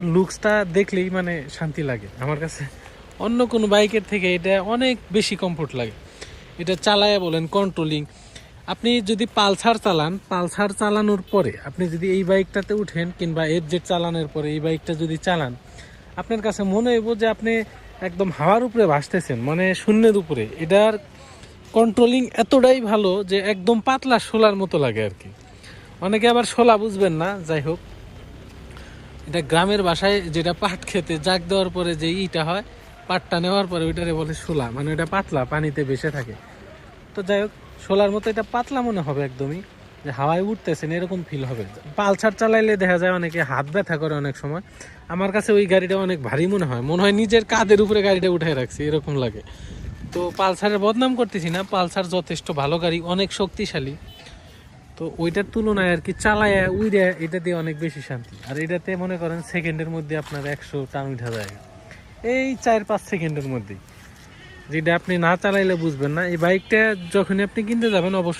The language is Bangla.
লুকসটা দেখলেই মানে শান্তি লাগে আমার কাছে। অন্য কোনো বাইকের থেকে এটা অনেক বেশি কমফোর্ট লাগে। এটা চালায় বলেন কন্ট্রোলিং, আপনি যদি পালসার চালান, পালসার চালানোর পরে আপনি যদি এই বাইকটাতে উঠেন কিংবা এফজেড চালানোর পরে এই বাইকটা যদি চালান, আপনার কাছে মনে হইব যে আপনি একদম হাওয়ার উপরে ভাসতেছেন, মানে শূন্যের উপরে। এটার কন্ট্রোলিং এতটাই ভালো যে একদম পাতলা শোলার মতো লাগে আর কি। অনেকে আবার শোলা বুঝবেন না, যাই হোক, এটা গ্রামের ভাষায় যেটা পাট খেতে জাগ দেওয়ার পরে যে ইটা হয়, পাটটা নেওয়ার পরে ওইটারে বলে শোলা, মানে ওইটা পাতলা পানিতে ভেসে থাকে। তো যাই হোক, শোলার মতো এটা পাতলা মনে হবে একদমই, যে হাওয়ায় উঠতেছেন এরকম ফিল হবে। পালসার চালাইলে দেখা যায় অনেকে হাত ব্যথা করে অনেক সময়। আমার কাছে ওই গাড়িটা অনেক ভারী মনে হয়, মনে হয় নিজের কাঁধের উপরে গাড়িটা উঠে রাখছি এরকম লাগে। তো পালসারের বদনাম করতেছি না, পালসার যথেষ্ট ভালো গাড়ি, অনেক শক্তিশালী। তো ওইটার তুলনায় আর কি চালায় উইরা এটা দিয়ে অনেক বেশি শান্তি। আর এটাতে মনে করেন সেকেন্ডের মধ্যে আপনার 100 টান উঠা যায়, এই 4-5 সেকেন্ডের মধ্যেই। যেটা আপনি না চালাইলে বুঝবেন না। এই বাইকটা যখন আপনি কিনতে যাবেন অবশ্যই